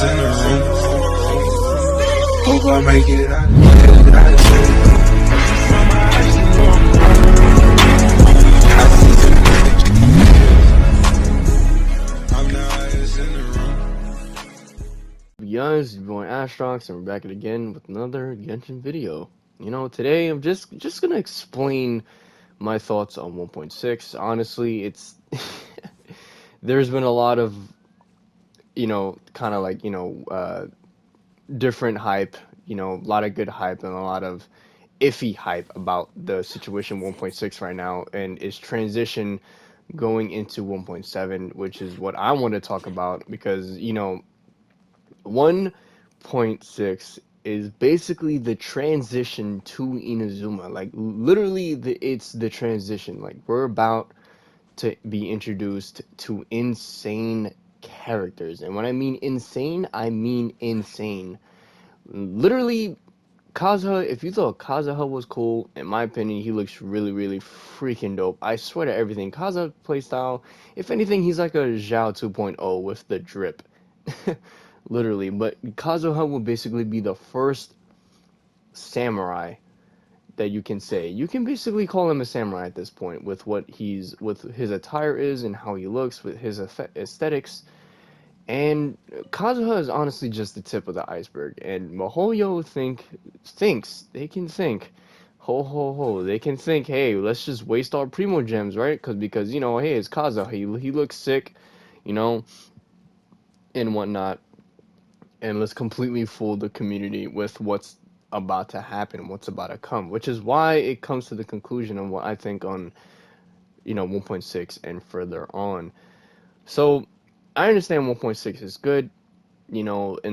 eyes in the room. Hope I make it out. Guys, you're going Astrox, and we're back at it again with another Genshin video. You know, today I'm just gonna explain my thoughts on 1.6. Honestly, it's there's been a lot of, kind of like, different hype, a lot of good hype and a lot of iffy hype about the situation 1.6 right now and its transition going into 1.7, which is what I want to talk about because, 1.6 is basically the transition to Inazuma. Like literally, it's the transition. Like we're about to be introduced to insane characters, and when I mean insane, I mean insane. Literally, Kazuha. If you thought Kazuha was cool, in my opinion, he looks really, really freaking dope. I swear to everything. Kazuha playstyle. If anything, he's like a Zhao 2.0 with the drip. Literally, but Kazuha will basically be the first samurai that you can say. You can basically call him a samurai at this point with with his attire is and how he looks, with his aesthetics. And Kazuha is honestly just the tip of the iceberg. And Mihoyo thinks they can think, ho ho ho, they can think, hey, let's just waste our primo gems, right? Because hey, it's Kazuha, he looks sick, you know, and whatnot. And let's completely fool the community with what's about to happen, what's about to come, which is why it comes to the conclusion of what I think on, 1.6 and further on. So I understand 1.6 is good. In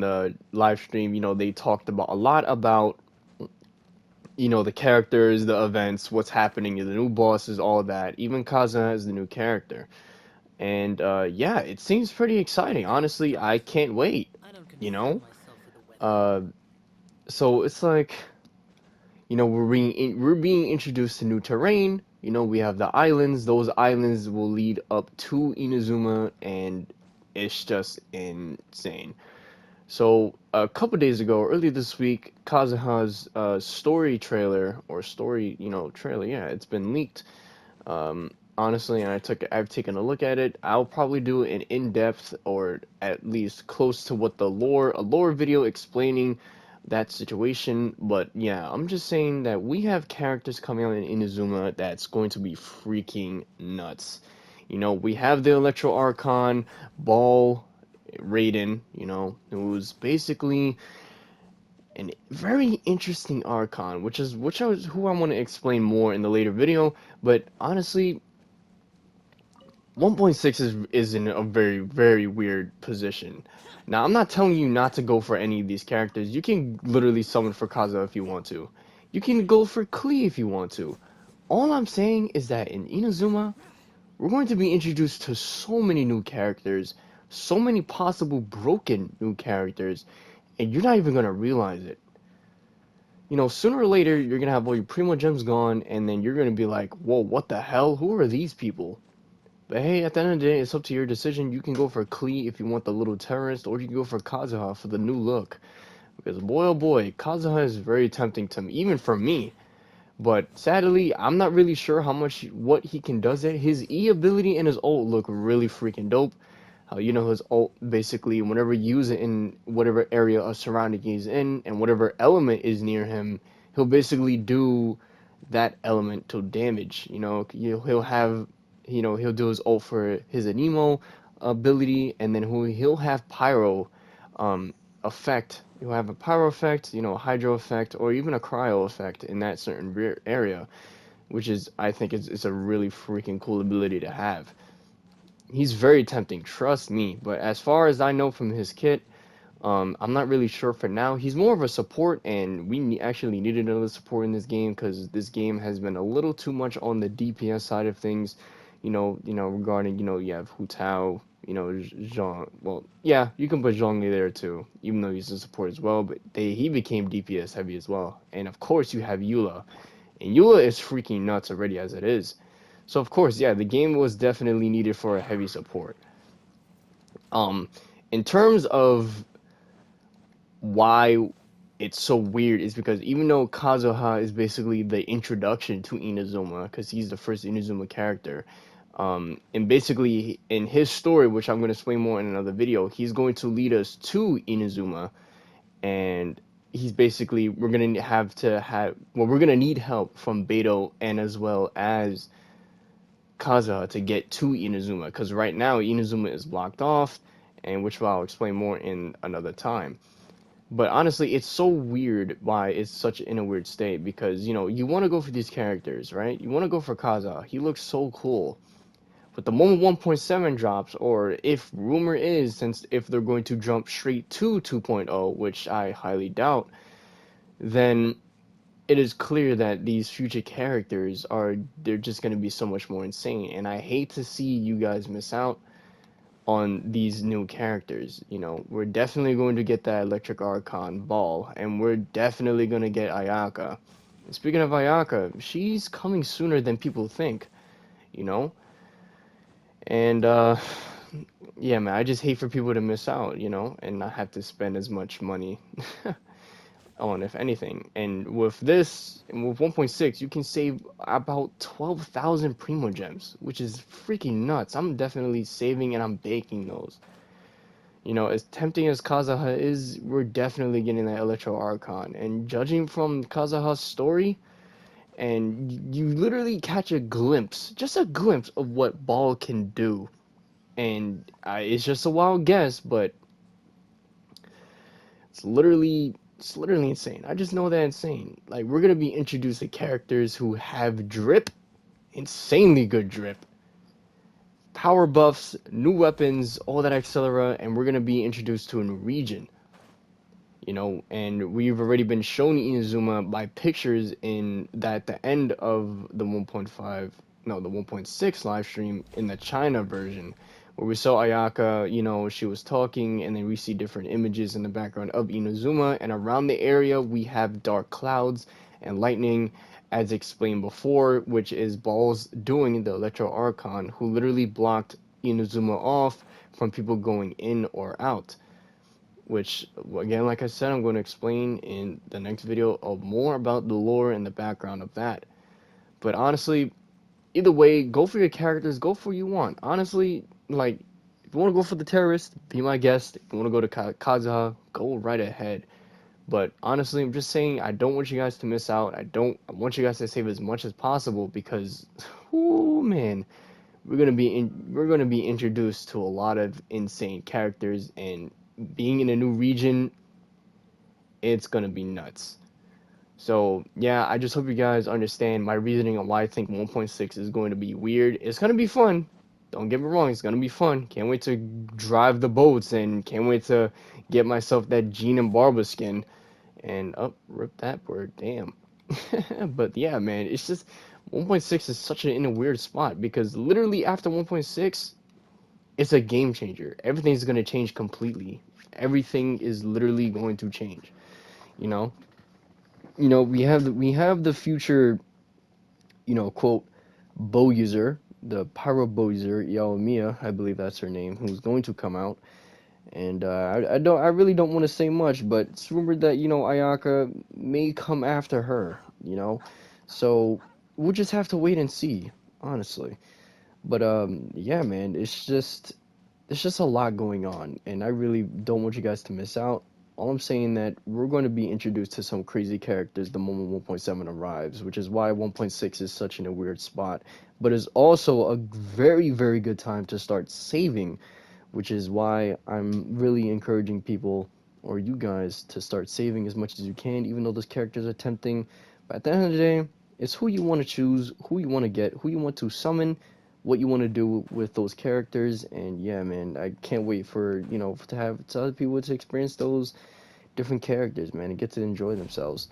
the live stream, they talked about a lot about, the characters, the events, what's happening, the new bosses, all that. Even Kazuha is the new character. And yeah, it seems pretty exciting. Honestly, I can't wait, you know? Uh, so it's like, we're being introduced to new terrain. We have the islands. Those islands will lead up to Inazuma, and it's just insane. So a couple days ago, earlier this week, Kazuha's story trailer or story, trailer, yeah, it's been leaked. Honestly, and I've taken a look at it. I'll probably do an in-depth or at least close to what a lore video explaining that situation. But yeah, I'm just saying that we have characters coming out in Inazuma that's going to be freaking nuts. We have the Electro Archon, Ball, Raiden, who's basically a very interesting Archon, who I want to explain more in the later video. But honestly, 1.6 is in a very, very weird position. Now, I'm not telling you not to go for any of these characters. You can literally summon for Kazuha if you want to. You can go for Klee if you want to. All I'm saying is that in Inazuma, we're going to be introduced to so many new characters, so many possible broken new characters, and you're not even going to realize it. Sooner or later, you're going to have all your Primo Gems gone, and then you're going to be like, whoa, what the hell? Who are these people? But hey, at the end of the day, it's up to your decision. You can go for Klee if you want the little terrorist, or you can go for Kazuha for the new look. Because boy oh boy, Kazuha is very tempting to me, even for me. But sadly, I'm not really sure what he can does it. His E ability and his ult look really freaking dope. How his ult basically whenever you use it in whatever area of surrounding he's in and whatever element is near him, he'll basically do that element to damage. He'll have he'll do his ult for his Anemo ability, and then he'll have pyro effect. He'll have a pyro effect, a hydro effect, or even a cryo effect in that certain area, which is, I think, it's a really freaking cool ability to have. He's very tempting, trust me. But as far as I know from his kit, I'm not really sure for now. He's more of a support, and we actually needed another support in this game because this game has been a little too much on the DPS side of things. Regarding, you have Hu Tao, Zhang. Well, yeah, you can put Zhang there too, even though he's a support as well. But he became DPS heavy as well. And of course, you have Eula, and Eula is freaking nuts already as it is. So of course, yeah, the game was definitely needed for a heavy support. In terms of why it's so weird is because even though Kazuha is basically the introduction to Inazuma, because he's the first Inazuma character, and basically in his story, which I'm going to explain more in another video, he's going to lead us to Inazuma, and he's basically we're gonna need help from Beto and as well as Kazuha to get to Inazuma, because right now Inazuma is blocked off, and which I'll explain more in another time. But honestly, it's so weird why it's such in a weird state, because you want to go for these characters, right? You want to go for Kazuha. He looks so cool. But the moment 1.7 drops, or if rumor is, since if they're going to jump straight to 2.0, which I highly doubt, then it is clear that these future characters they're just going to be so much more insane. And I hate to see you guys miss out on these new characters. We're definitely going to get that Electric Archon Ball, and we're definitely going to get Ayaka. And speaking of Ayaka, she's coming sooner than people think, you know? And, yeah, man, I just hate for people to miss out, and not have to spend as much money on, if anything. And with 1.6, you can save about 12,000 Primo Gems, which is freaking nuts. I'm definitely saving and I'm baking those. As tempting as Kazuha is, we're definitely getting that Electro Archon. And judging from Kazuha's story, and you literally catch a glimpse, just a glimpse of what Ball can do. And it's just a wild guess, but it's literally insane. I just know that insane. Like, we're gonna be introduced to characters who have drip, insanely good drip, power buffs, new weapons, all that etc. And we're gonna be introduced to a new region. And we've already been shown Inazuma by pictures in that the end of the 1.5, no, the 1.6 live stream in the China version, where we saw Ayaka, she was talking, and then we see different images in the background of Inazuma, and around the area we have dark clouds and lightning, as explained before, which is Balls doing the Electro Archon, who literally blocked Inazuma off from people going in or out. Which, again, like I said, I'm going to explain in the next video of more about the lore and the background of that. But honestly, either way, go for your characters, go for what you want. Honestly, like, if you want to go for the terrorist, be my guest. If you want to go to Kazuha, go right ahead. But honestly, I'm just saying, I don't want you guys to miss out. I want you guys to save as much as possible, because, oh man, we're gonna be introduced to a lot of insane characters, and being in a new region, it's gonna be nuts. So yeah, I just hope you guys understand my reasoning on why I think 1.6 is going to be weird. It's gonna be fun. Don't get me wrong, it's gonna be fun. Can't wait to drive the boats, and can't wait to get myself that Jean and Barba skin. And rip that word, damn. But yeah, man, it's just 1.6 is such in a weird spot, because literally after 1.6, it's a game changer. Everything's gonna change completely. Everything is literally going to change. You know, we have the future, quote, bow user, the pyro bow user, Yaomiya, I believe that's her name, who's going to come out. And I really don't want to say much, but it's rumored that Ayaka may come after her. So we'll just have to wait and see, honestly. But yeah, man, it's just a lot going on, and I really don't want you guys to miss out. All I'm saying that we're going to be introduced to some crazy characters the moment 1.7 arrives, which is why 1.6 is such in a weird spot. But it's also a very, very good time to start saving, which is why I'm really encouraging people, or you guys, to start saving as much as you can, even though those characters are tempting. But at the end of the day, it's who you want to choose, who you want to get, who you want to summon, what you want to do with those characters. And yeah, man, I can't wait for to other people to experience those different characters, man, and get to enjoy themselves.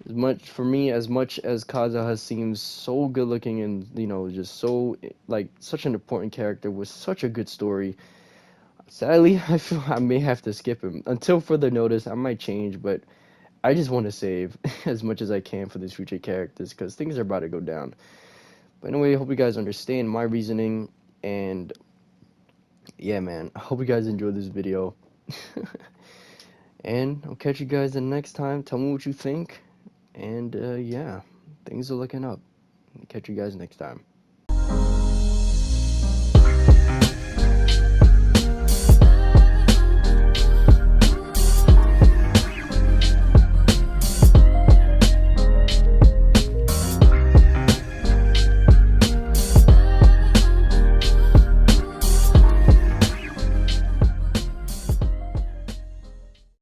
As much for me, as much as Kazuha seems so good looking, and just so, like, such an important character with such a good story, sadly I feel I may have to skip him until further notice. I might change, but I just want to save as much as I can for these future characters, because things are about to go down. But anyway, I hope you guys understand my reasoning, and yeah, man, I hope you guys enjoyed this video. And I'll catch you guys the next time. Tell me what you think. And yeah, things are looking up. Catch you guys next time.